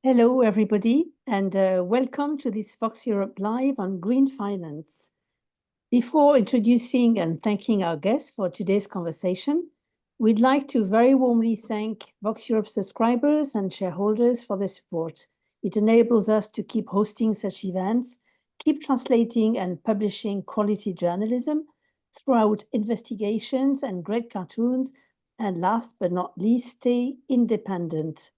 Hello, everybody, and welcome to this Vox Europe Live on Green Finance. Before introducing and thanking our guests for today's conversation, we'd like to very warmly thank Vox Europe subscribers and shareholders for their support. It enables us to keep hosting such events, keep translating and publishing quality journalism throughout investigations and great cartoons, and last but not least, stay independent.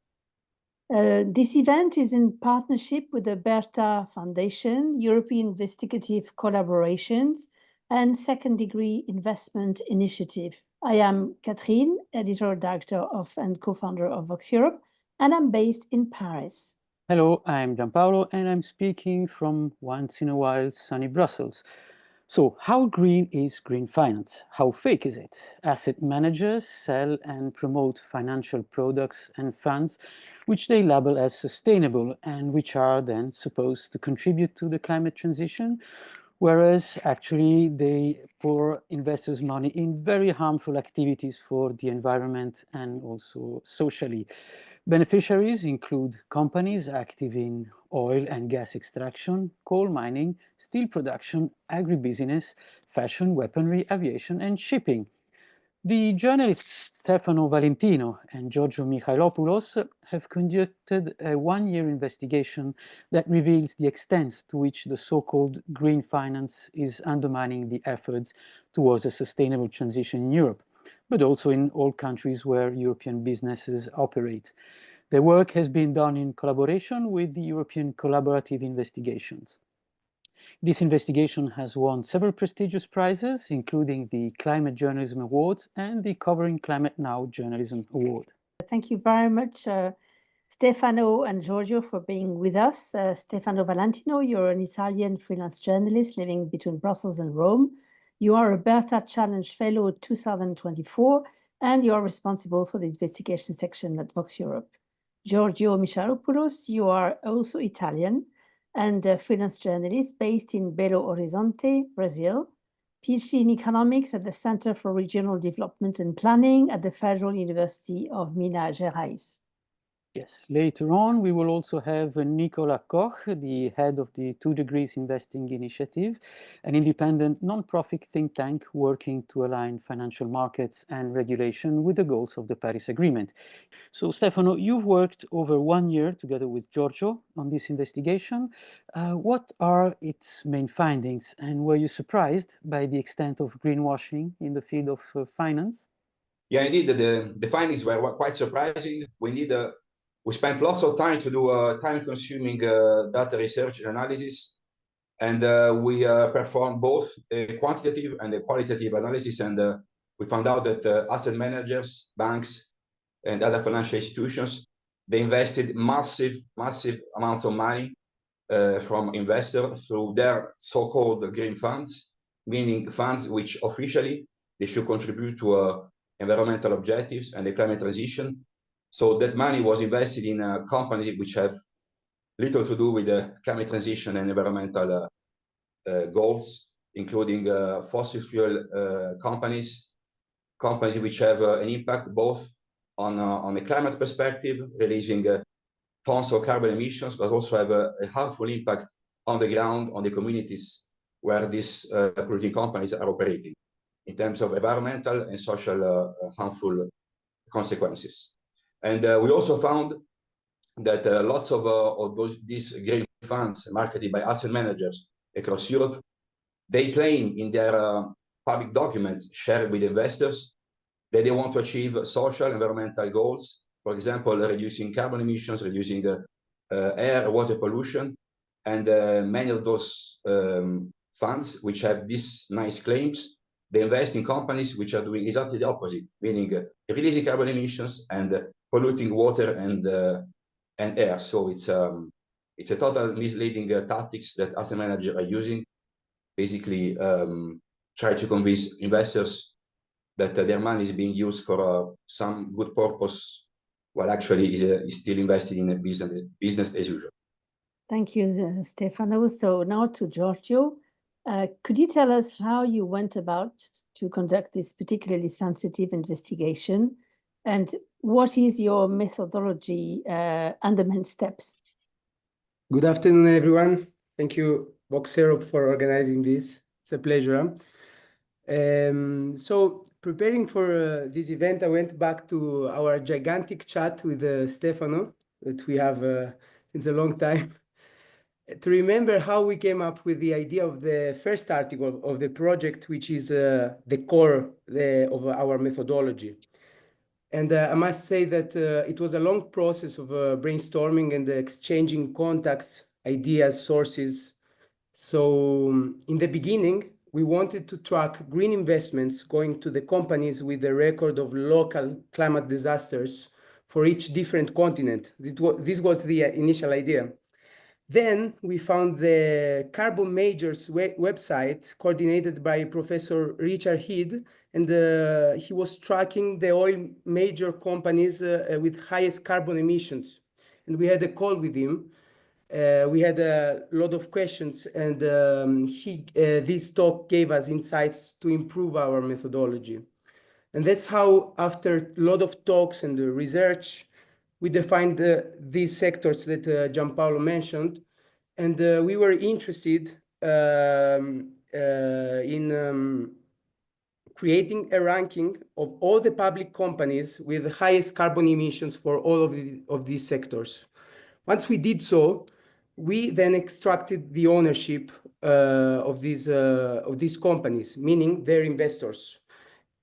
This event is in partnership with the Berta Foundation, European Investigative Collaborations, and Second Degree Investment Initiative. I am Catherine, editorial director of and co-founder of Vox Europe, and I'm based in Paris. Hello, I'm Gianpaolo, and I'm speaking from once in a while sunny Brussels. So, how green is green finance? How fake is it? Asset managers sell and promote financial products and funds which they label as sustainable and which are then supposed to contribute to the climate transition, whereas actually they pour investors' money in very harmful activities for the environment and also socially. Beneficiaries include companies active in oil and gas extraction, coal mining, steel production, agribusiness, fashion, weaponry, aviation, and shipping. The journalists Stefano Valentino and Giorgio Michailopoulos have conducted a one-year investigation that reveals the extent to which the so-called green finance is undermining the efforts towards a sustainable transition in Europe, but also in all countries where European businesses operate. Their work has been done in collaboration with the European Collaborative Investigations. This investigation has won several prestigious prizes, including the Climate Journalism Award and the Covering Climate Now Journalism Award. Thank you very much, Stefano and Giorgio, for being with us. Stefano Valentino, you're an Italian freelance journalist living between Brussels and Rome. You are a Berta Challenge Fellow 2024, and you are responsible for the investigation section at Vox Europe. Giorgio Michailopoulos, you are also Italian and a freelance journalist based in Belo Horizonte, Brazil, PhD in economics at the Center for Regional Development and Planning at the Federal University of Minas Gerais. Yes, later on we will also have Nicola Koch, the head of the 2 Degrees Investing Initiative, an independent non-profit think tank working to align financial markets and regulation with the goals of the Paris Agreement. So Stefano, you've worked over 1 year together with Giorgio on this investigation. What are its main findings, and were you surprised by the extent of greenwashing in the field of finance? Yeah, indeed, the findings were quite surprising. We spent lots of time to do time-consuming data research and analysis, and we performed both a quantitative and a qualitative analysis, and we found out that asset managers, banks, and other financial institutions, they invested massive amounts of money from investors through their so-called green funds, meaning funds which officially they should contribute to environmental objectives and the climate transition. So that money was invested in companies which have little to do with the climate transition and environmental goals, including fossil fuel companies which have an impact both on the climate perspective, releasing tons of carbon emissions, but also have a harmful impact on the ground, on the communities where these polluting companies are operating, in terms of environmental and social harmful consequences. And we also found that lots of these green funds marketed by asset managers across Europe, they claim in their public documents shared with investors that they want to achieve social environmental goals, for example, reducing carbon emissions, reducing air, water pollution. And many of those funds which have these nice claims, they invest in companies which are doing exactly the opposite, meaning releasing carbon emissions and polluting water and air. So it's a total misleading tactics that asset managers are using, basically try to convince investors that their money is being used for some good purpose, while actually is still invested in a business as usual. Thank you, Stefano. So now to Giorgio. Could you tell us how you went about to conduct this particularly sensitive investigation? And what is your methodology and the main steps? Good afternoon, everyone. Thank you, Vox Europe, for organizing this. It's a pleasure. So preparing for this event, I went back to our gigantic chat with Stefano that we have since a long time to remember how we came up with the idea of the first article of the project, which is the core of our methodology. And I must say that it was a long process of brainstorming and exchanging contacts, ideas, sources. So in the beginning, we wanted to track green investments going to the companies with a record of local climate disasters for each different continent. This was the initial idea. Then we found the Carbon Majors website coordinated by Professor Richard Head, and he was tracking the oil major companies with highest carbon emissions. And we had a call with him. We had a lot of questions, and this talk gave us insights to improve our methodology. And that's how, after a lot of talks and research, we defined these sectors that Giampaolo mentioned. And we were interested in creating a ranking of all the public companies with the highest carbon emissions for all of these sectors. Once we did so, we then extracted the ownership of these companies, meaning their investors,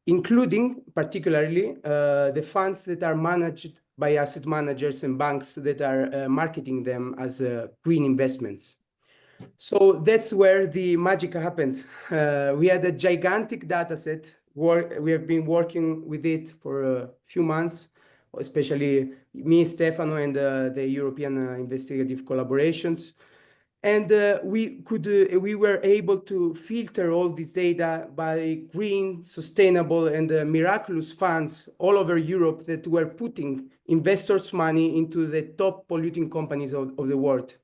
including particularly the funds that are managed by asset managers and banks that are marketing them as green investments. So that's where the magic happened. We had a gigantic data set. We have been working with it for a few months, especially me, Stefano, and the European investigative collaborations. And we were able to filter all this data by green, sustainable, and miraculous funds all over Europe that were putting investors' money into the top polluting companies of the world.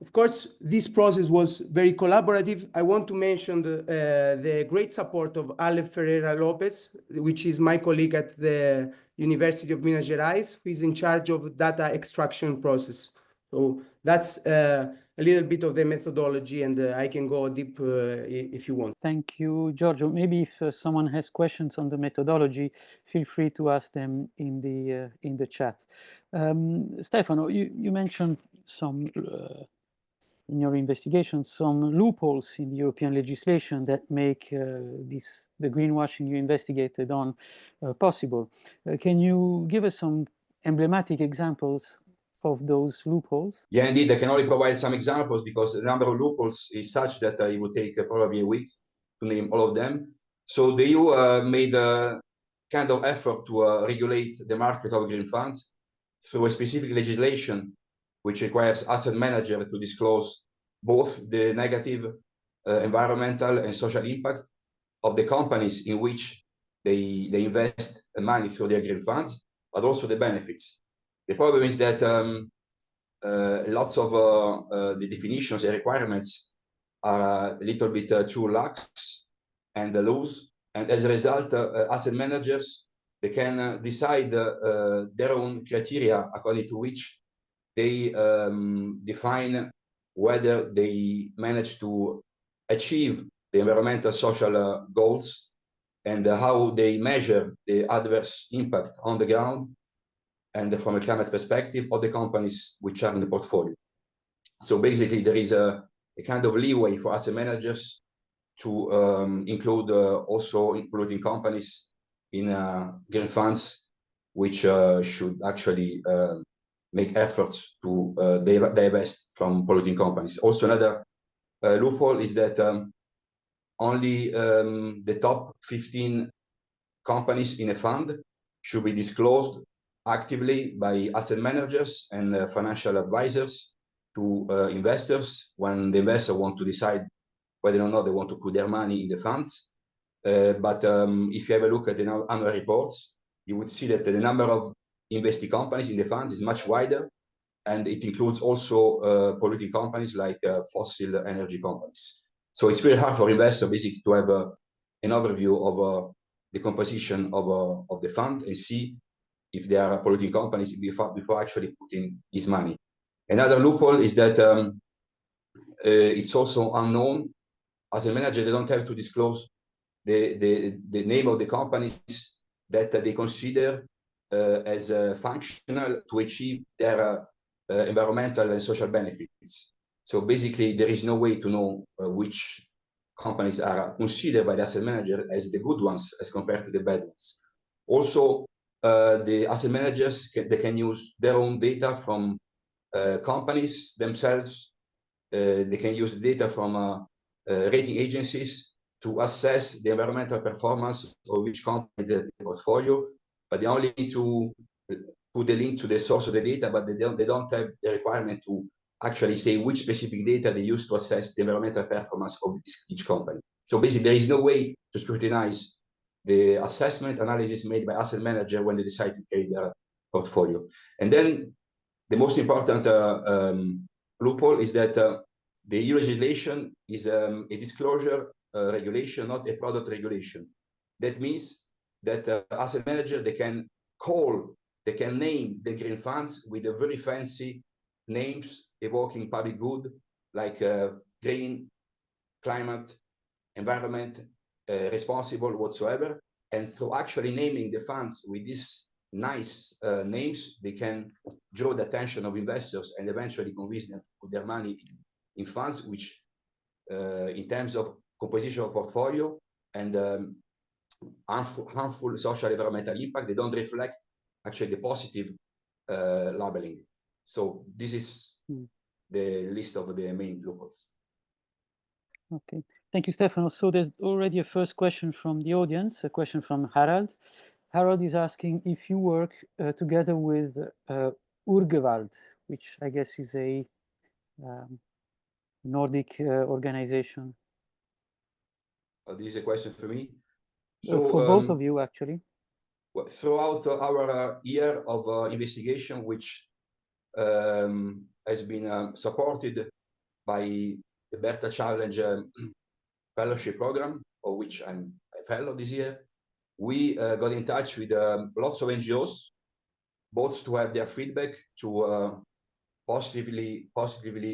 Of course, this process was very collaborative. I want to mention the great support of Ale Ferreira Lopez, which is my colleague at the University of Minas Gerais, who is in charge of data extraction process. So that's a little bit of the methodology, and I can go deep if you want. Thank you, Giorgio. Maybe if someone has questions on the methodology, feel free to ask them in the chat. Stefano, you mentioned some in your investigation some loopholes in the European legislation that make the greenwashing you investigated on possible. Can you give us some emblematic examples of those loopholes? Yeah, indeed, I can only provide some examples because the number of loopholes is such that it would take probably a week to name all of them. So the EU made a kind of effort to regulate the market of green funds through a specific legislation which requires asset manager to disclose both the negative environmental and social impact of the companies in which they invest money through their green funds, but also the benefits. The problem is that lots of the definitions and requirements are a little bit too lax and loose, and as a result, asset managers, they can decide their own criteria according to which they define whether they manage to achieve the environmental social goals and how they measure the adverse impact on the ground and from a climate perspective of the companies which are in the portfolio. So basically, there is a kind of leeway for asset managers to include also polluting companies in green funds, which should actually make efforts to divest from polluting companies. Also, another loophole is that only the top 15 companies in a fund should be disclosed actively by asset managers and financial advisors to investors when the investor want to decide whether or not they want to put their money in the funds. But if you have a look at the annual reports, you would see that the number of investing companies in the funds is much wider, and it includes also polluting companies like fossil energy companies. So it's very hard for investors basically to have an overview of the composition of the fund and see if they are polluting companies before actually putting his money. Another loophole is that it's also unknown. As a manager, they don't have to disclose the name of the companies that they consider as functional to achieve their environmental and social benefits. So basically, there is no way to know which companies are considered by the asset manager as the good ones as compared to the bad ones. Also, the asset managers they can use their own data from companies themselves. They can use data from rating agencies to assess the environmental performance of each company in the portfolio, but they only need to put the link to the source of the data, but they don't have the requirement to actually say which specific data they use to assess the environmental performance of each company. So basically, there is no way to scrutinize the assessment analysis made by asset manager when they decide to create their portfolio. And then the most important loophole is that the EU legislation is a disclosure regulation, not a product regulation. That means that asset manager, they can name the green funds with a very fancy names evoking public good, like green, climate, environment, responsible, whatsoever. And so actually naming the funds with these nice names, they can draw the attention of investors and eventually convince them to put their money in funds which, in terms of composition of portfolio and harmful social environmental impact, they don't reflect actually the positive labeling. So this is the list of the main loopholes. Okay, thank you, Stefano. So there's already a first question from the audience, a question from Harald. Harald is asking if you work together with Urgewald, which I guess is a Nordic organization. This is a question for me. So for both of you, actually. Throughout our year of investigation, which has been supported by the Berta Challenge fellowship program, of which I'm a fellow this year, we got in touch with lots of NGOs, both to have their feedback to positively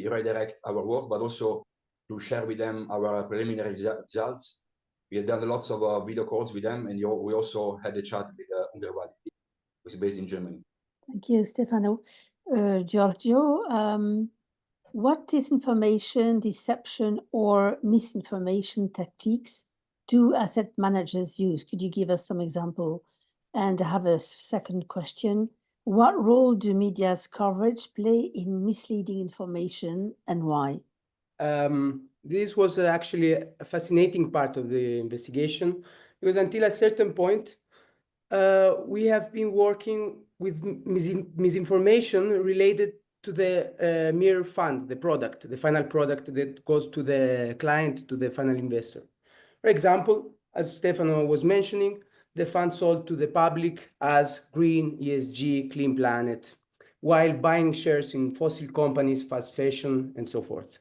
redirect our work, but also to share with them our preliminary results. We have done lots of video calls with them, and we also had a chat with Underwald, who is based in Germany. Thank you, Stefano. Giorgio, what disinformation, deception, or misinformation tactics do asset managers use? Could you give us some example? And I have a second question. What role do media's coverage play in misleading information and why? This was actually a fascinating part of the investigation, because until a certain point, we have been working with misinformation related to the mere fund, the product, the final product that goes to the client, to the final investor. For example, as Stefano was mentioning, the fund sold to the public as green, ESG, clean planet, while buying shares in fossil companies, fast fashion, and so forth.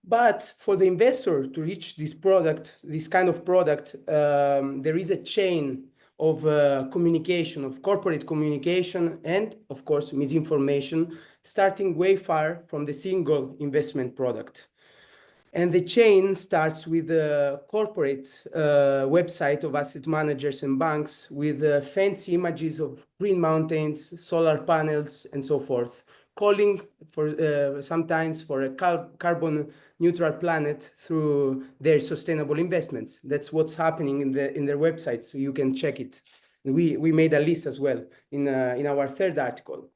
But for the investor to reach this product, this kind of product, there is a chain of communication, of corporate communication, and of course, misinformation, starting way far from the single investment product. And the chain starts with the corporate website of asset managers and banks with fancy images of green mountains, solar panels, and so forth, calling for sometimes for a carbon neutral planet through their sustainable investments. That's what's happening in their website, so you can check it. We made a list as well in our third article.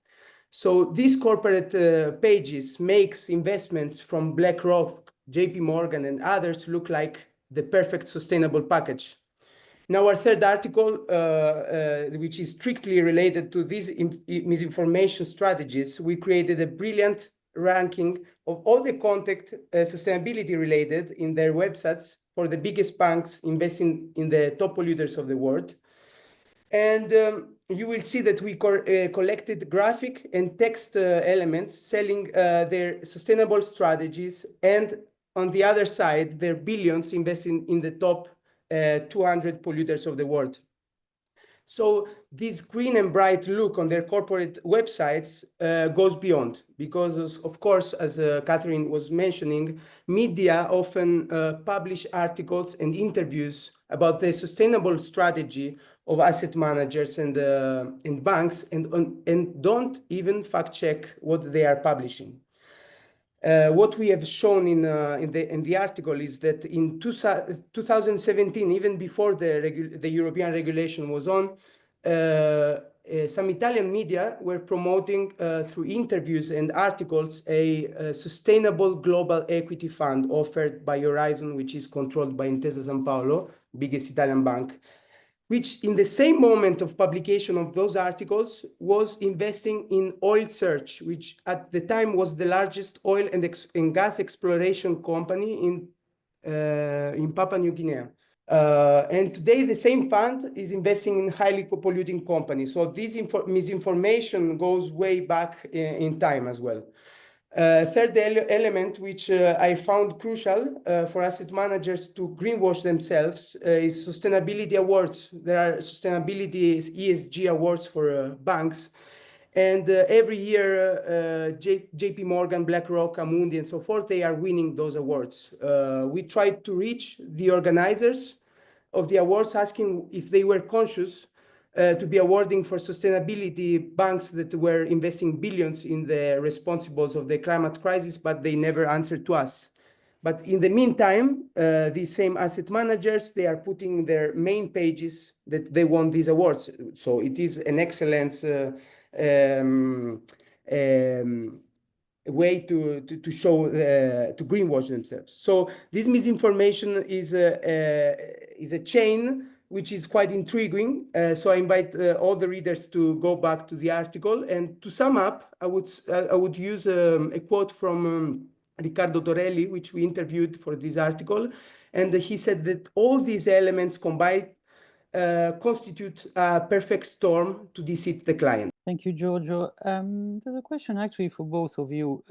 So these corporate pages makes investments from BlackRock, JP Morgan, and others look like the perfect sustainable package. In our third article, which is strictly related to these misinformation strategies, we created a brilliant ranking of all the content sustainability related in their websites for the biggest banks investing in the top polluters of the world. And you will see that we collected graphic and text elements selling their sustainable strategies, and on the other side, their billions investing in the top 200 polluters of the world. So this green and bright look on their corporate websites goes beyond, because of course, as Catherine was mentioning, media often publish articles and interviews about the sustainable strategy of asset managers and banks, and don't even fact check what they are publishing. What we have shown in the article is that in 2017, even before the European regulation was on, some Italian media were promoting through interviews and articles a sustainable global equity fund offered by Horizon, which is controlled by Intesa Sanpaolo, biggest Italian bank, which in the same moment of publication of those articles was investing in Oil Search, which at the time was the largest oil and gas exploration company in Papua New Guinea. And today the same fund is investing in highly polluting companies. So this misinformation goes way back in time as well. Third element, which I found crucial for asset managers to greenwash themselves, is sustainability awards. There are sustainability ESG awards for banks. And every year, JP Morgan, BlackRock, Amundi, and so forth, they are winning those awards. We tried to reach the organizers of the awards, asking if they were conscious to be awarding for sustainability banks that were investing billions in the responsibles of the climate crisis, but they never answered to us. But in the meantime, these same asset managers, they are putting their main pages that they won these awards. So it is an excellent way to show, to greenwash themselves. So this misinformation is a chain which is quite intriguing. So I invite all the readers to go back to the article. And to sum up, I would use a quote from Riccardo Torelli, which we interviewed for this article. And he said that all these elements combined constitute a perfect storm to deceive the client. Thank you, Giorgio. There's a question actually for both of you.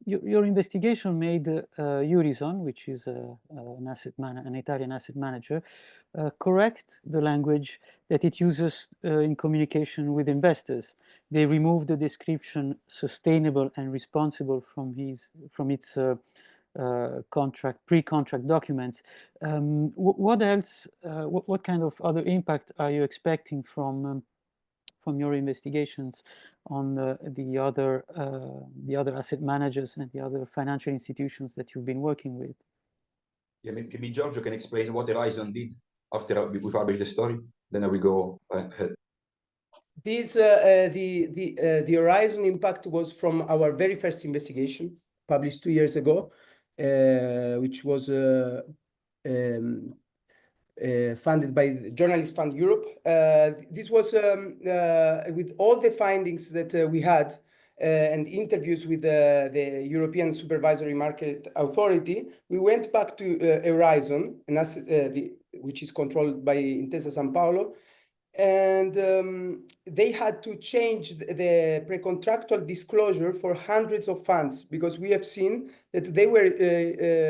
Your investigation made Eurizon, which is an Italian asset manager, correct the language that it uses in communication with investors. They removed the description "sustainable and responsible" from its pre-contract documents. What else? What kind of other impact are you expecting from your investigations on the other asset managers and the other financial institutions that you've been working with? Yeah, maybe Giorgio can explain what Horizon did after we published the story. Then I will go ahead. This the Horizon impact was from our very first investigation, published 2 years ago, which was funded by the Journalist Fund Europe. This was with all the findings that we had and interviews with the European Supervisory Market Authority. We went back to Horizon, which is controlled by Intesa Sanpaolo, and they had to change the pre-contractual disclosure for hundreds of funds, because we have seen that they were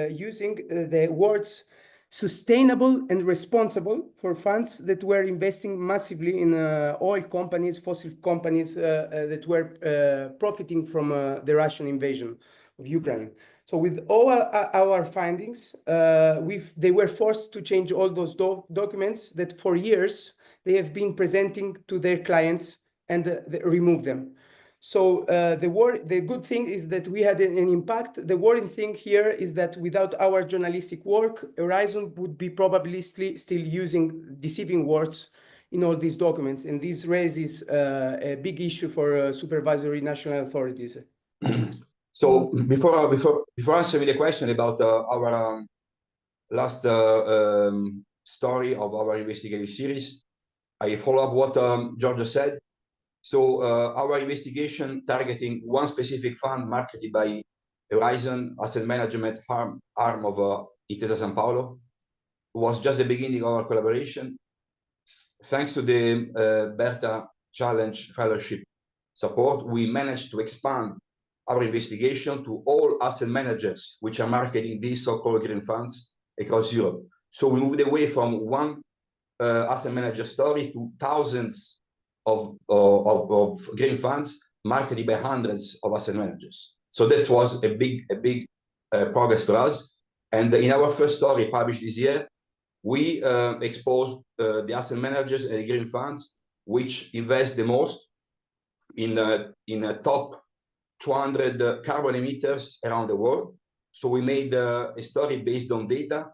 using the words sustainable and responsible for funds that were investing massively in oil companies, fossil companies that were profiting from the Russian invasion of Ukraine. So with all our findings, they were forced to change all those documents that for years they have been presenting to their clients and remove them. So the good thing is that we had an impact. The worrying thing here is that without our journalistic work, Horizon would be probably still using deceiving words in all these documents. And this raises a big issue for supervisory national authorities. So before answering the question about our last story of our investigative series, I follow up what Giorgio said. So our investigation targeting one specific fund marketed by Horizon Asset Management arm of Intesa Sanpaolo was just the beginning of our collaboration. Thanks to the Berta Challenge Fellowship support, we managed to expand our investigation to all asset managers which are marketing these so-called green funds across Europe. So we moved away from one asset manager story to thousands of green funds marketed by hundreds of asset managers. So that was a big progress for us. And in our first story published this year, we exposed the asset managers and the green funds which invest the most in top 200 carbon emitters around the world. So we made a story based on data,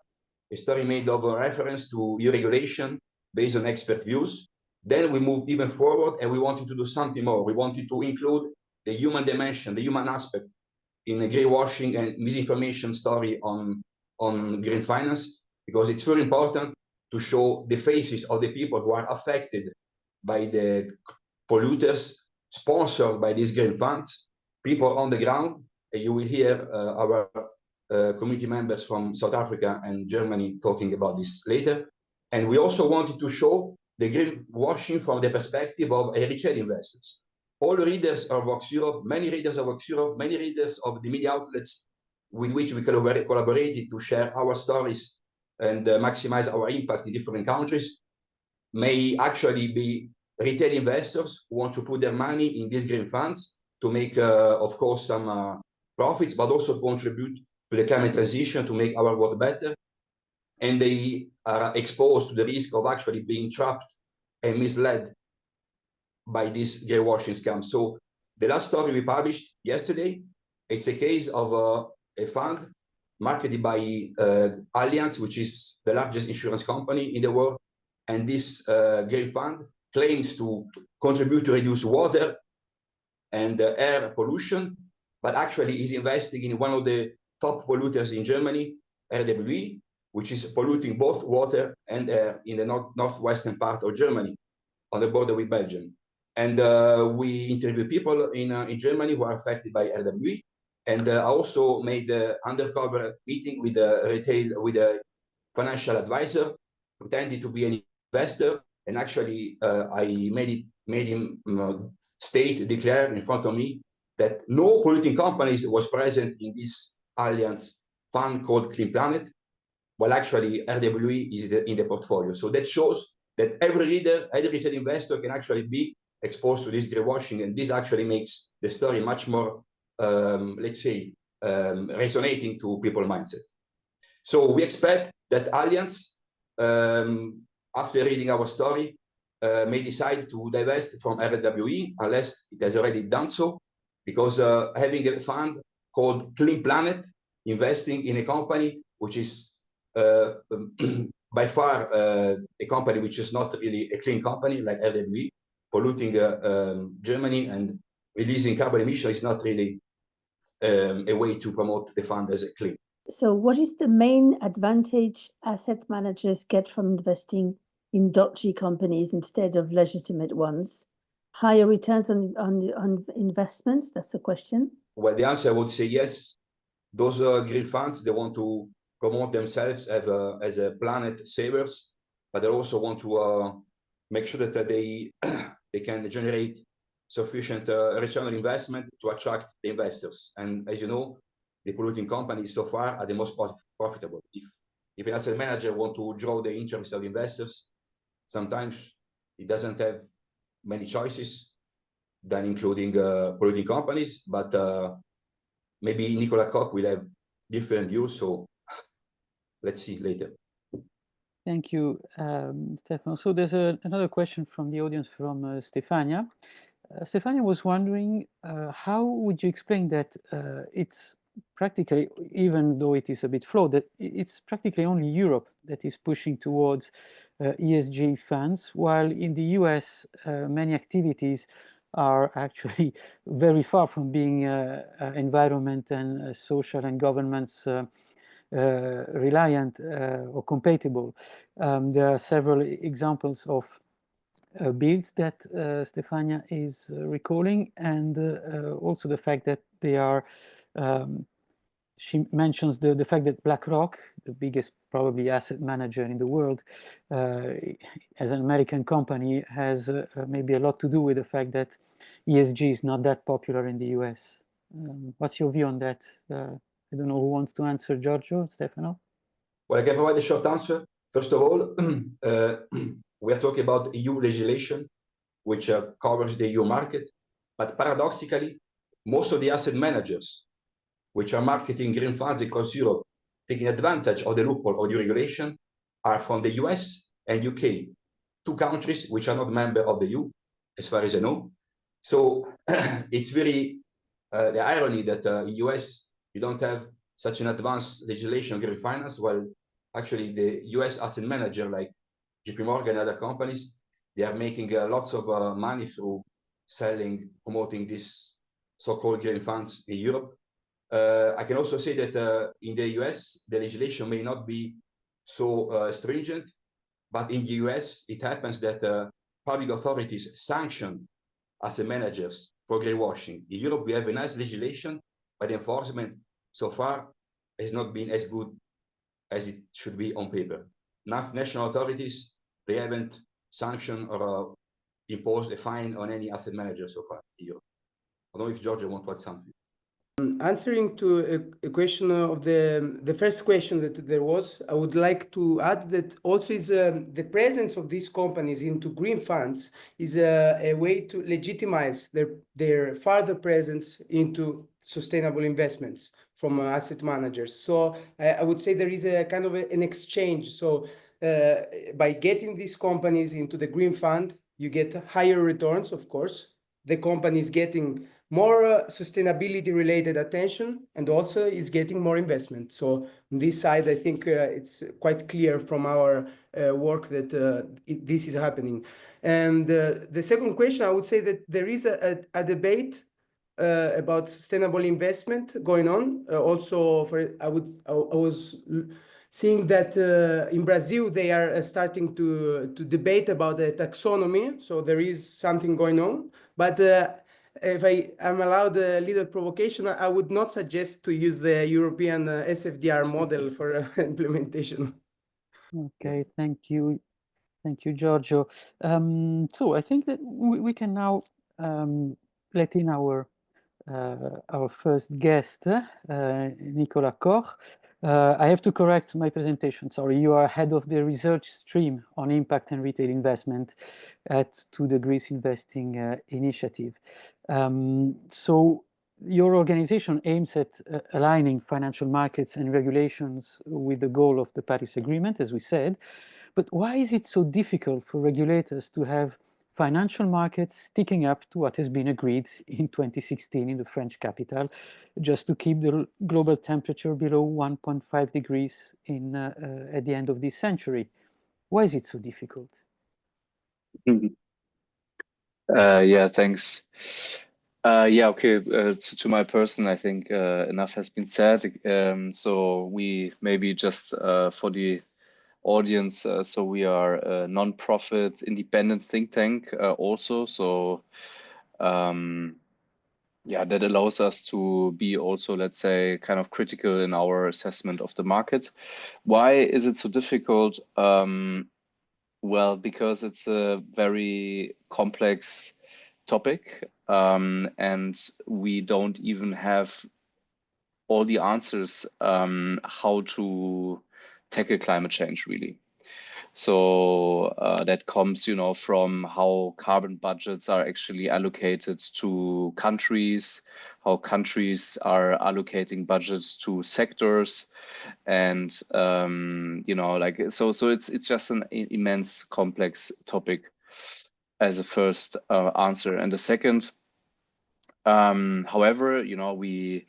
a story made of a reference to EU regulation based on expert views. Then we moved even forward and we wanted to do something more. We wanted to include the human dimension, the human aspect in a greenwashing and misinformation story on green finance, because it's very important to show the faces of the people who are affected by the polluters sponsored by these green funds, people on the ground. You will hear our community members from South Africa and Germany talking about this later. And we also wanted to show the greenwashing from the perspective of retail investors. All readers of Vox Europe, many readers of Vox Europe, many readers of the media outlets with which we collaborated to share our stories and maximize our impact in different countries, may actually be retail investors who want to put their money in these green funds to make, of course, some profits, but also to contribute to the climate transition, to make our world better. And they are exposed to the risk of actually being trapped and misled by this greenwashing scam. So the last story we published yesterday, it's a case of a fund marketed by Allianz, which is the largest insurance company in the world. And this green fund claims to contribute to reduce water and air pollution, but actually is investing in one of the top polluters in Germany, RWE, which is polluting both water and air in the northwestern part of Germany, on the border with Belgium. And we interviewed people in Germany who are affected by RWE. And I also made an undercover meeting with a financial advisor, pretending to be an investor. And actually, I made him declare in front of me that no polluting companies was present in this Allianz fund called Clean Planet, while actually RWE is in the portfolio. So that shows that every reader, every retail investor can actually be exposed to this greenwashing, and this actually makes the story much more, let's say, resonating to people's mindset. So we expect that Allianz, after reading our story, may decide to divest from RWE, unless it has already done so, because having a fund called Clean Planet, investing in a company which is by far a company which is not really a clean company like RWE, polluting Germany and releasing carbon emission, is not really a way to promote the fund as a clean. So what is the main advantage asset managers get from investing in dodgy companies instead of legitimate ones? Higher returns on investments? That's the question. Well, the answer I would say yes. Those green funds, they want to promote themselves as a planet savers, but they also want to make sure that they can generate sufficient return on investment to attract the investors. And as you know, the polluting companies so far are the most profitable. If an asset manager wants to draw the interest of investors, sometimes it doesn't have many choices than including polluting companies, but maybe Nicolas Koch will have different views, so let's see later. Thank you, Stefano. So there's another question from the audience from Stefania. Stefania was wondering, how would you explain that it's practically, even though it is a bit flawed, that it's practically only Europe that is pushing towards ESG funds, while in the US, many activities are actually very far from being environment and social and governance reliant or compatible. There are several examples of bills that Stefania is recalling, and also the fact that they are, she mentions the fact that BlackRock, the biggest probably asset manager in the world, as an American company, has maybe a lot to do with the fact that ESG is not that popular in the US. What's your view on that? I don't know who wants to answer, Giorgio, Stefano? Well, I can provide a short answer. First of all, we are talking about EU legislation, which covers the EU market. But paradoxically, most of the asset managers which are marketing green funds across Europe, taking advantage of the loophole of the regulation, are from the US and UK, two countries which are not members of the EU, as far as I know. So it's very the irony that in US you don't have such an advanced legislation on green finance, while actually the US asset manager like JP Morgan and other companies, they are making lots of money through selling, promoting these so-called green funds in Europe. I can also say that in the US, the legislation may not be so stringent, but in the US, it happens that public authorities sanction asset managers for greenwashing. In Europe, we have a nice legislation, but the enforcement so far has not been as good as it should be on paper. National authorities, they haven't sanctioned or imposed a fine on any asset manager so far in Europe. I don't know if Giorgio wants to add something. Answering to a question of the first question that there was, I would like to add that also is the presence of these companies into green funds is a way to legitimize their further presence into sustainable investments from asset managers. So I would say there is a kind of an exchange. So by getting these companies into the green fund, you get higher returns, of course. The company is getting more sustainability related attention and also is getting more investment. So on this side, I think it's quite clear from our work that this is happening. And the second question, I would say that there is a debate about sustainable investment going on. Also, I was seeing that in Brazil, they are starting to debate about the taxonomy. So there is something going on. But if I am allowed a little provocation, I would not suggest to use the European SFDR model for implementation. Okay, thank you. Thank you, Giorgio. So I think that we can now let in our first guest, Nicolas Koch. I have to correct my presentation. Sorry, you are head of the research stream on impact and retail investment at 2 Degrees Investing Initiative. So your organization aims at aligning financial markets and regulations with the goal of the Paris Agreement, as we said. But why is it so difficult for regulators to have financial markets sticking up to what has been agreed in 2016 in the French capital, just to keep the global temperature below 1.5 degrees at the end of this century? Why is it so difficult? Yeah, thanks. Yeah, okay. To my person, I think enough has been said. So we maybe just for the audience, so we are a non-profit independent think tank also. So yeah, that allows us to be also, let's say, kind of critical in our assessment of the market. Why is it so difficult? Well, because it's a very complex topic, and we don't even have all the answers how to tackle climate change, really. So that comes, you know, from how carbon budgets are actually allocated to countries, how countries are allocating budgets to sectors, and you know, like so it's just an immense complex topic as a first answer. And the second, however, you know, we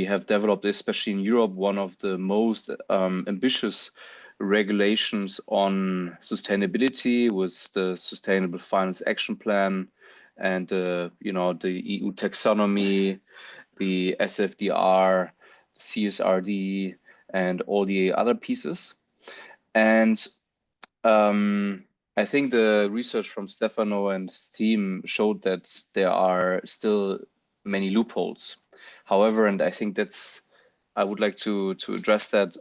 have developed, especially in Europe, one of the most ambitious regulations on sustainability with the Sustainable Finance Action Plan and you know, the EU taxonomy, the SFDR, CSRD, and all the other pieces. And I think the research from Stefano and his team showed that there are still many loopholes. However, and I think I would like to address that.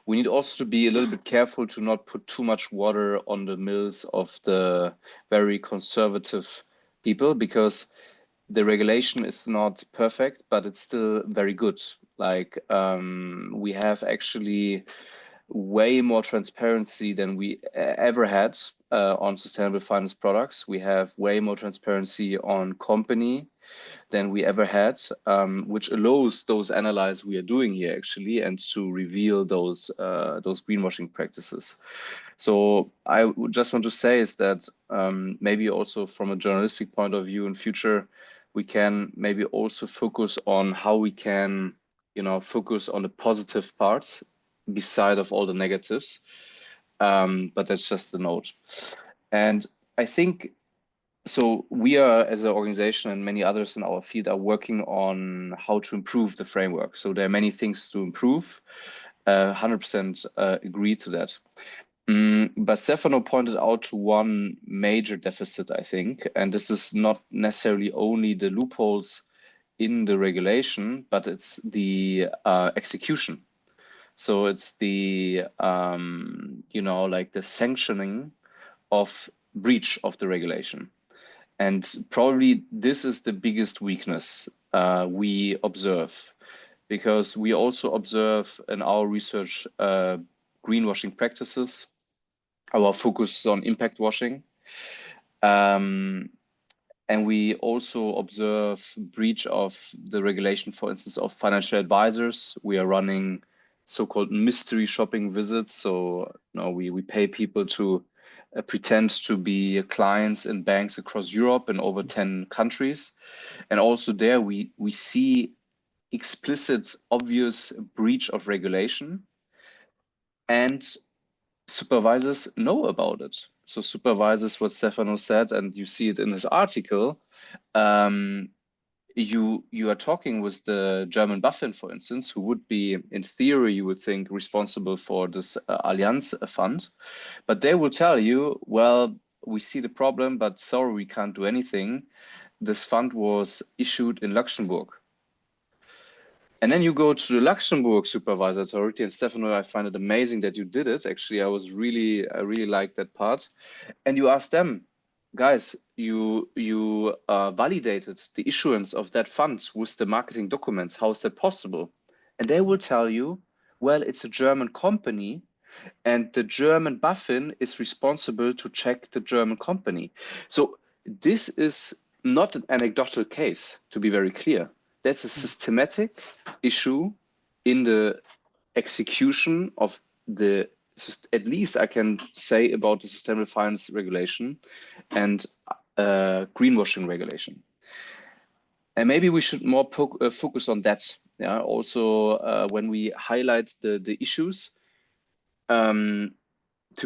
We need also to be a little bit careful to not put too much water on the mills of the very conservative people, because the regulation is not perfect, but it's still very good. Like we have actually way more transparency than we ever had on sustainable finance products. We have way more transparency on company than we ever had, which allows those analyses we are doing here actually, and to reveal those greenwashing practices. So I just want to say is that maybe also from a journalistic point of view in future, we can maybe also focus on how we can, focus on the positive parts beside of all the negatives. But that's just a note. And I think, so we are, as an organization, and many others in our field are working on how to improve the framework. So there are many things to improve. 100% agree to that. But Stefano pointed out to one major deficit, I think, and this is not necessarily only the loopholes in the regulation, but it's the execution. So it's the, like the sanctioning of breach of the regulation. And probably this is the biggest weakness we observe, because we also observe in our research greenwashing practices. Our focus is on impact washing. And we also observe breach of the regulation, for instance, of financial advisors. We are running so-called mystery shopping visits. So we pay people to pretend to be clients in banks across Europe in over 10 countries. And also there we see explicit, obvious breach of regulation, and supervisors know about it. So supervisors, what Stefano said, and you see it in his article, you are talking with the German BaFin, for instance, who would be, in theory, you would think, responsible for this Allianz fund. But they will tell you, well, we see the problem, but sorry, we can't do anything. This fund was issued in Luxembourg. And then you go to the Luxembourg Supervisor Authority, and Stefano, I find it amazing that you did it. Actually, I really like that part. And you ask them, guys, you validated the issuance of that fund with the marketing documents. How is that possible? And they will tell you, well, it's a German company, and the German BaFin is responsible to check the German company. So this is not an anecdotal case, to be very clear. That's a systematic issue in the execution of the, at least I can say, about the sustainable finance regulation and greenwashing regulation. And maybe we should more focus on that. Yeah. Also, when we highlight the issues, to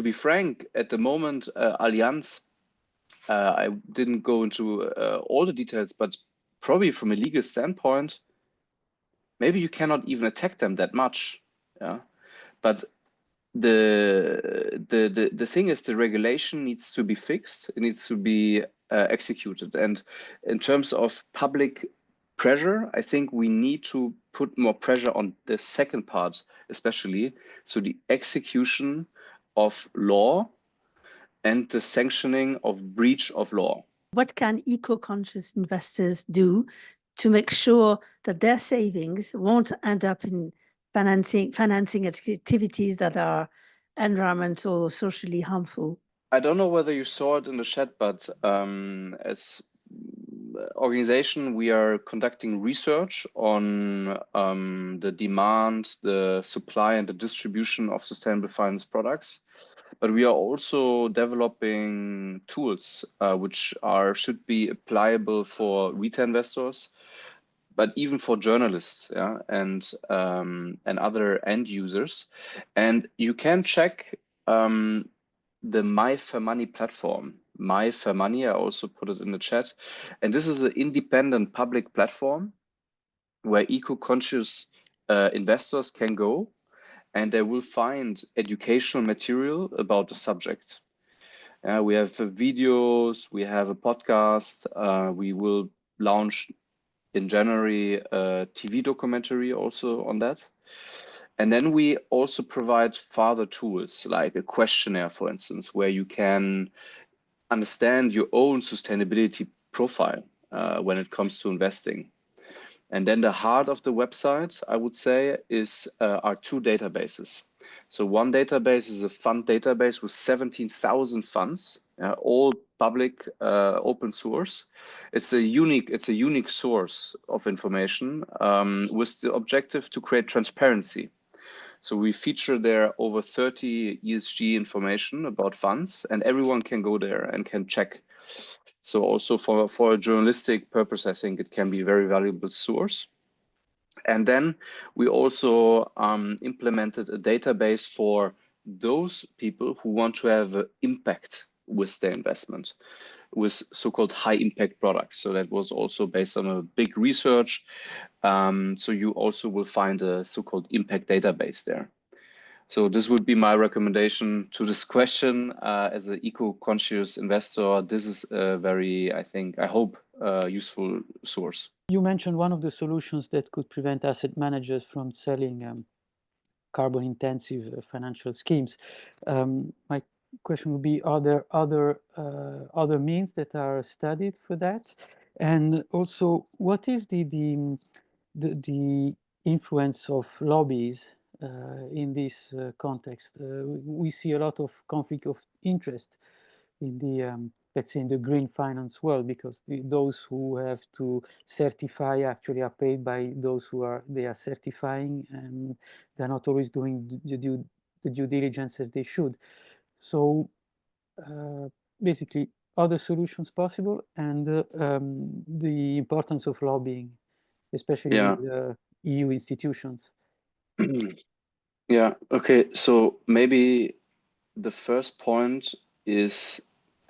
be frank, at the moment, Allianz, I didn't go into all the details, but probably from a legal standpoint, maybe you cannot even attack them that much. Yeah. But the thing is, the regulation needs to be fixed. It needs to be executed. And in terms of public pressure, I think we need to put more pressure on the second part, especially. So the execution of law and the sanctioning of breach of law. What can eco-conscious investors do to make sure that their savings won't end up in financing activities that are environmental or socially harmful? I don't know whether you saw it in the chat, but as organization, we are conducting research on the demand, the supply, and the distribution of sustainable finance products. But we are also developing tools which should be applicable for retail investors, but even for journalists, yeah, and other end users. And you can check the My Fair Money platform. My Fair Money, I also put it in the chat. And this is an independent public platform where eco-conscious investors can go, and they will find educational material about the subject. We have videos, we have a podcast, we will launch in January a TV documentary also on that. And then we also provide further tools like a questionnaire, for instance, where you can understand your own sustainability profile when it comes to investing. And then the heart of the website, I would say, is our two databases. So one database is a fund database with 17,000 funds, all public, open source. It's a unique source of information with the objective to create transparency. So we feature there over 30 ESG information about funds, and everyone can go there and can check. So also for a journalistic purpose, I think it can be a very valuable source. And then we also implemented a database for those people who want to have an impact with their investment, with so-called high impact products. So that was also based on a big research. So you also will find a so-called impact database there. So this would be my recommendation to this question. As an eco-conscious investor, this is a very, I hope, useful source. You mentioned one of the solutions that could prevent asset managers from selling carbon-intensive financial schemes. My question would be: are there other means that are studied for that? And also, what is the influence of lobbies in this context? We see a lot of conflict of interest in the let's say in the green finance world, because those who have to certify actually are paid by those who are certifying, and they're not always doing the due diligence as they should. So basically, are there solutions possible, and the importance of lobbying, especially with EU institutions? Yeah, okay, so maybe the first point is,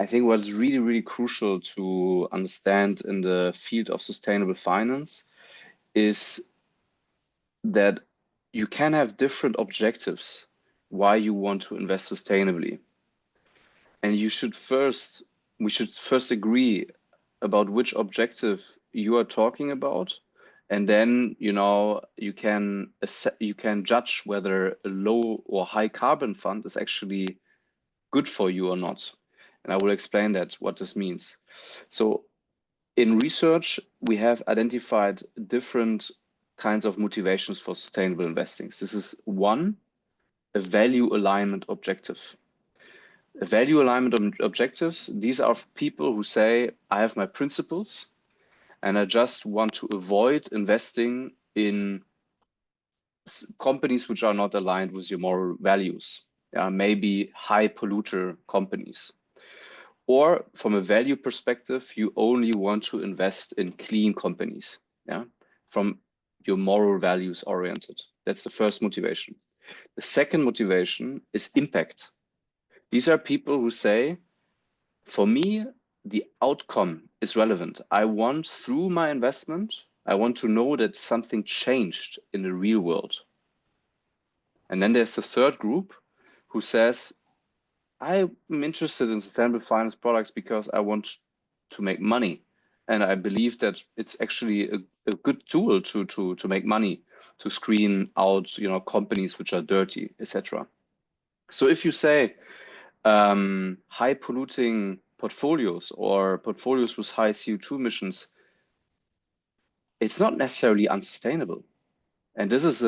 I think what's really, really crucial to understand in the field of sustainable finance is that you can have different objectives why you want to invest sustainably. And we should first agree about which objective you are talking about. And then, you can judge whether a low or high carbon fund is actually good for you or not. And I will explain what this means. So in research, we have identified different kinds of motivations for sustainable investing. This is one, a value alignment objective. A value alignment objectives, these are people who say, I have my principles and I just want to avoid investing in companies which are not aligned with your moral values. Maybe high polluter companies. Or from a value perspective, you only want to invest in clean companies, from your moral values oriented. That's the first motivation. The second motivation is impact. These are people who say, for me, the outcome is relevant. I want, through my investment, I want to know that something changed in the real world. And then there's the third group who says, I'm interested in sustainable finance products because I want to make money. And I believe that it's actually a good tool to make money, to screen out companies which are dirty, etc. So if you say high polluting portfolios or portfolios with high CO2 emissions, it's not necessarily unsustainable. And this is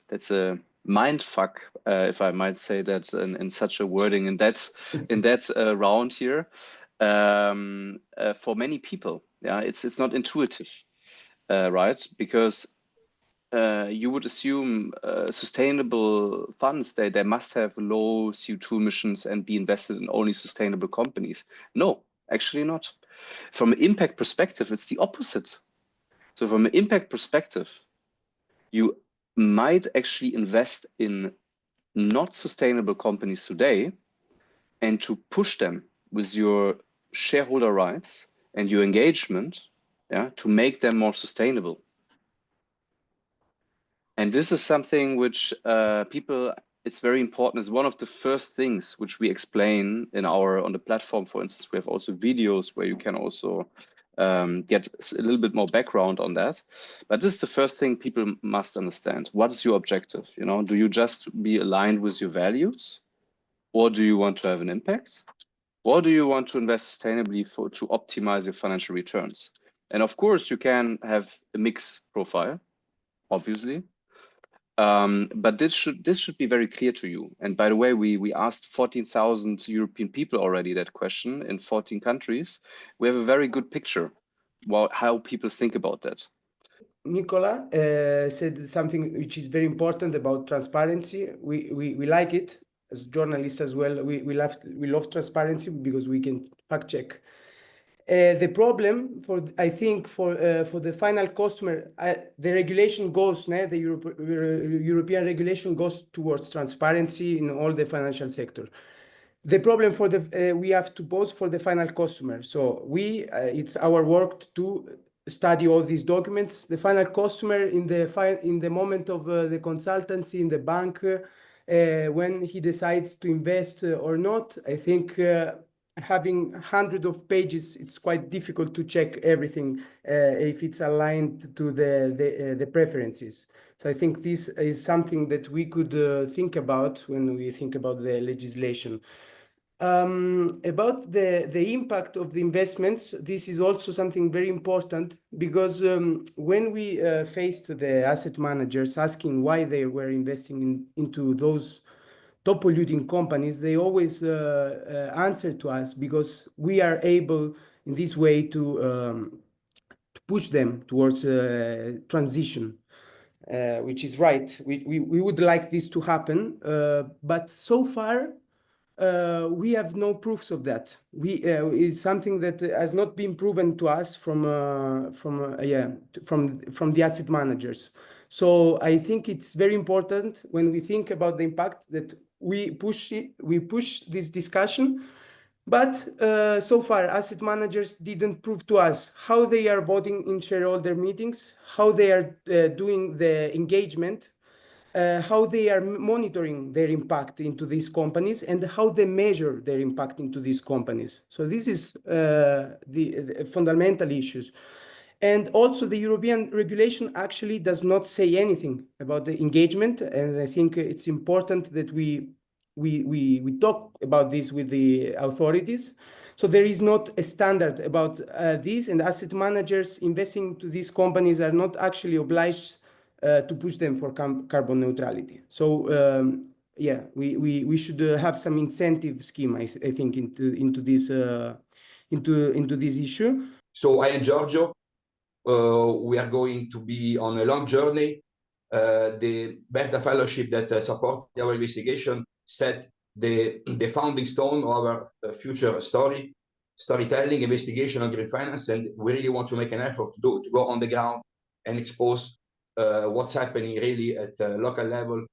that's a mind fuck, if I might say that in such a wording, in that round here, for many people. It's not intuitive, right? Because you would assume sustainable funds, they must have low CO2 emissions and be invested in only sustainable companies. No, actually not. From an impact perspective, it's the opposite. So from an impact perspective, you might actually invest in not sustainable companies today, and to push them with your shareholder rights and your engagement, to make them more sustainable. And this is something which it's very important. It's one of the first things which we explain on the platform. For instance, we have also videos where you can also get a little bit more background on that. But this is the first thing people must understand. What is your objective? Do you just be aligned with your values, or do you want to have an impact, or do you want to invest sustainably to optimize your financial returns? And of course, you can have a mixed profile, obviously. But this should be very clear to you. And by the way, we asked 14,000 European people already that question in 14 countries. We have a very good picture about how people think about that. Nicola said something which is very important about transparency. We like it as journalists as well. We love transparency because we can fact check. The problem I think for the final customer, the regulation goes, the European regulation goes towards transparency in all the financial sector. The problem for we have to pose for the final customer. So it's our work to study all these documents. The final customer in the moment of the consultancy in the bank, when he decides to invest or not, I think having hundreds of pages, it's quite difficult to check everything if it's aligned to the preferences. So I think this is something that we could think about when we think about the legislation. About the impact of the investments, this is also something very important because when we faced the asset managers asking why they were investing into those top polluting companies, they always answer to us because we are able in this way to push them towards transition, which is right. We would like this to happen, but so far we have no proofs of that. It's something that has not been proven to us from the asset managers. So I think it's very important when we think about the impact that we push this discussion, but so far asset managers didn't prove to us how they are voting in shareholder meetings, how they are doing the engagement, how they are monitoring their impact into these companies, and how they measure their impact into these companies. So this is the fundamental issues. And also the European regulation actually does not say anything about the engagement. And I think it's important that we talk about this with the authorities. So there is not a standard about this, and asset managers investing to these companies are not actually obliged to push them for carbon neutrality. So yeah, we should have some incentive scheme, I think, into this issue. So I and Giorgio, we are going to be on a long journey. The Berta Fellowship that supported our investigation set the founding stone of our future storytelling, investigation on green finance, and we really want to make an effort to go on the ground and expose what's happening really at local level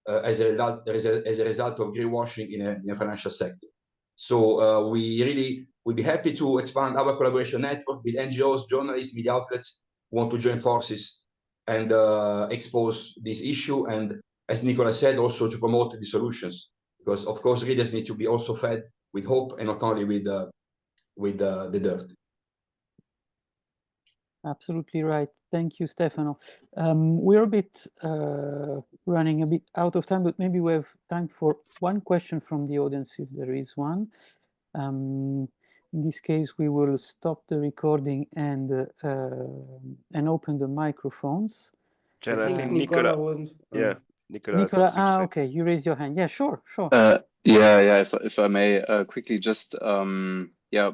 as a result of greenwashing in a financial sector. So we really would be happy to expand our collaboration network with NGOs, journalists, media outlets who want to join forces and expose this issue. And as Nicola said, also to promote the solutions, because of course readers need to be also fed with hope and not only with the dirt. Absolutely right. Thank you, Stefano. We're a bit running a bit out of time, but maybe we have time for one question from the audience, if there is one. In this case, we will stop the recording and open the microphones. Jen, I think Nicola wants. Yeah, Nicola. Nicola, okay, you raised your hand. Yeah, sure. Yeah. If I may quickly just yeah,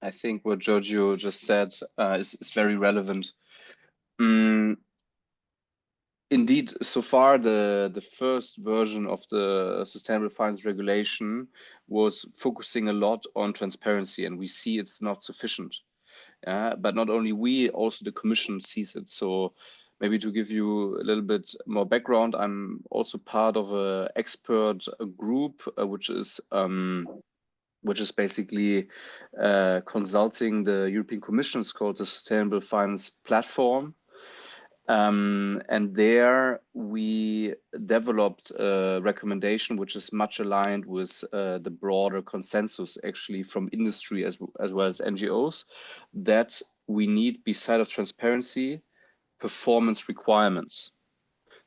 I think what Giorgio just said is very relevant. Indeed, so far the first version of the Sustainable Finance Regulation was focusing a lot on transparency, and we see it's not sufficient. But not only we, also the Commission sees it. So maybe to give you a little bit more background, I'm also part of an expert group, which is basically consulting the European Commission. It's called the Sustainable Finance Platform. And there we developed a recommendation which is much aligned with the broader consensus actually from industry as well as NGOs, that we need, beside of transparency, performance requirements.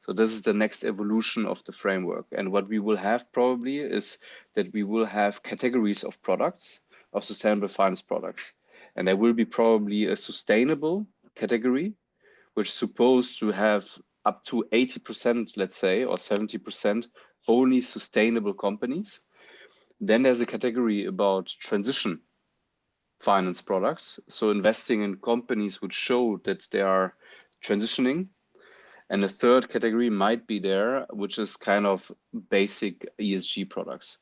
So this is the next evolution of the framework. And what we will have probably is that we will have categories of products, of sustainable finance products. And there will be probably a sustainable category, which is supposed to have up to 80%, let's say, or 70% only sustainable companies. Then there's a category about transition finance products. So investing in companies which show that they are transitioning. And the third category might be there, which is kind of basic ESG products.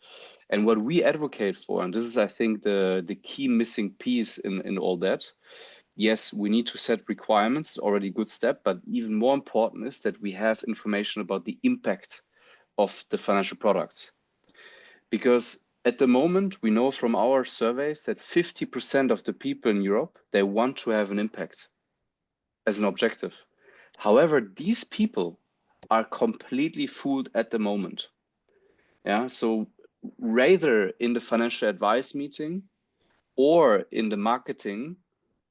And what we advocate for, and this is, I think, the key missing piece in all that, yes, we need to set requirements, already a good step, but even more important is that we have information about the impact of the financial products. Because at the moment, we know from our surveys that 50% of the people in Europe, they want to have an impact as an objective. However, these people are completely fooled at the moment. Yeah, so rather in the financial advice meeting or in the marketing,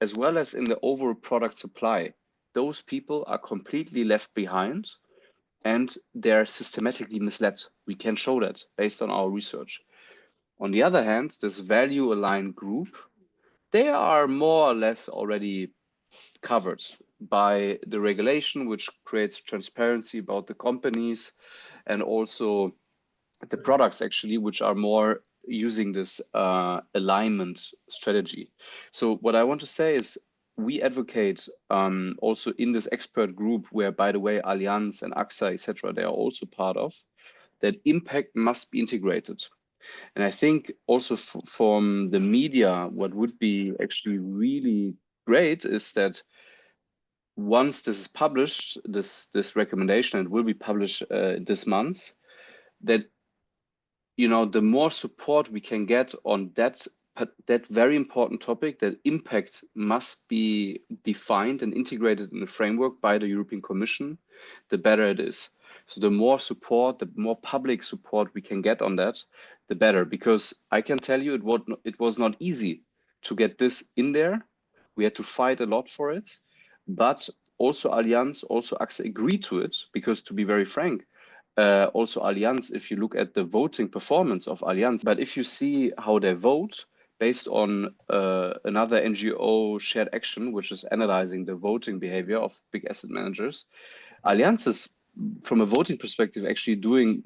as well as in the overall product supply, those people are completely left behind and they're systematically misled. We can show that based on our research. On the other hand, this value aligned group, they are more or less already covered by the regulation, which creates transparency about the companies and also the products actually, which are more using this alignment strategy. So what I want to say is we advocate also in this expert group where, by the way, Allianz and AXA, etc., they are also part of, that impact must be integrated. And I think also from the media, what would be actually really great is that once this is published, this recommendation, it will be published this month, that the more support we can get on that very important topic, that impact must be defined and integrated in the framework by the European Commission, the better it is. So the more support, the more public support we can get on that, the better. Because I can tell you it was not easy to get this in there. We had to fight a lot for it. But also Allianz, also AXA agreed to it, because to be very frank, also Allianz, if you look at the voting performance of Allianz, but if you see how they vote based on another NGO, Shared Action, which is analyzing the voting behavior of big asset managers, Allianz is, from a voting perspective, actually doing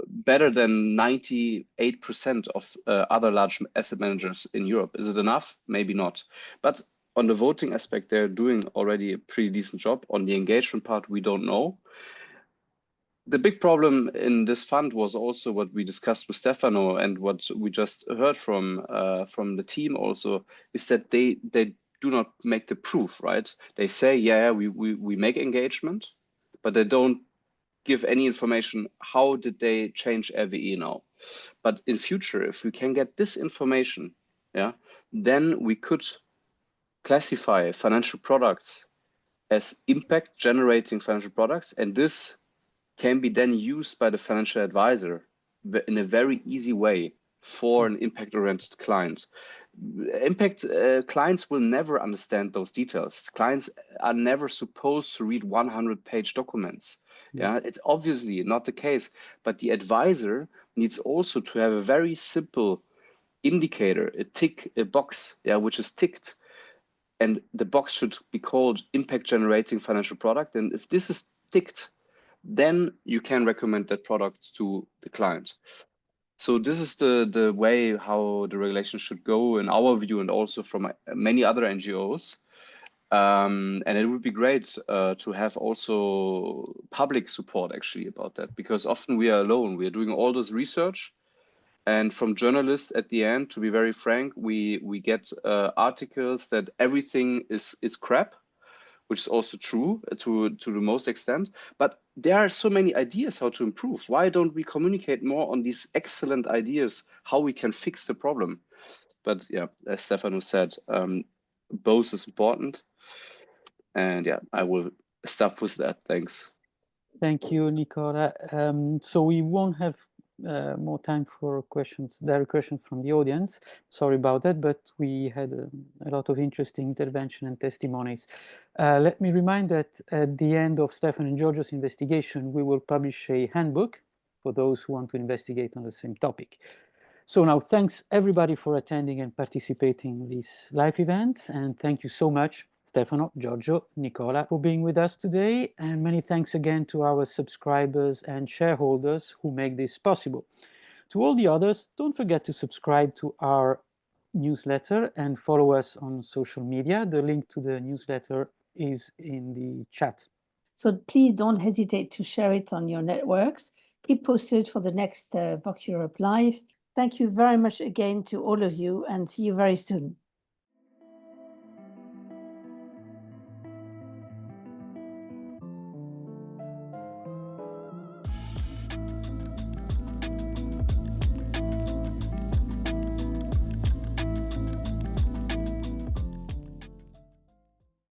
better than 98% of other large asset managers in Europe. Is it enough? Maybe not. But on the voting aspect, they're doing already a pretty decent job. On the engagement part, we don't know. The big problem in this fund was also what we discussed with Stefano and what we just heard from the team also, is that they do not make the proof, right? They say, yeah, we make engagement, but they don't give any information. How did they change RWE now? But in future, if we can get this information, yeah, then we could classify financial products as impact generating financial products, and this can be then used by the financial advisor in a very easy way for an impact-oriented client. Impact clients will never understand those details. Clients are never supposed to read 100-page documents. Yeah, it's obviously not the case, but the advisor needs also to have a very simple indicator, a box, yeah, which is ticked. And the box should be called impact generating financial product. And if this is ticked, then you can recommend that product to the client. So this is the way how the regulation should go in our view, and also from many other NGOs. And it would be great to have also public support actually about that, because often we are alone. We are doing all this research, and from journalists at the end, to be very frank, we get articles that everything is crap, which is also true to the most extent. But there are so many ideas how to improve. Why don't we communicate more on these excellent ideas, how we can fix the problem? But yeah, as Stefano said, both is important. And yeah, I will stop with that. Thanks. Thank you, Nicola. So we won't have more time for questions, direct questions from the audience. Sorry about that, but we had a lot of interesting intervention and testimonies. Let me remind that at the end of Stefano and Giorgio's investigation, we will publish a handbook for those who want to investigate on the same topic. So now, thanks everybody for attending and participating in this live event, and thank you so much Stefano, Giorgio, Nicola for being with us today, and many thanks again to our subscribers and shareholders who make this possible. To all the others, don't forget to subscribe to our newsletter and follow us on social media. The link to the newsletter is in the chat. So please don't hesitate to share it on your networks. Keep posted for the next Vox Europe Live. Thank you very much again to all of you, and see you very soon.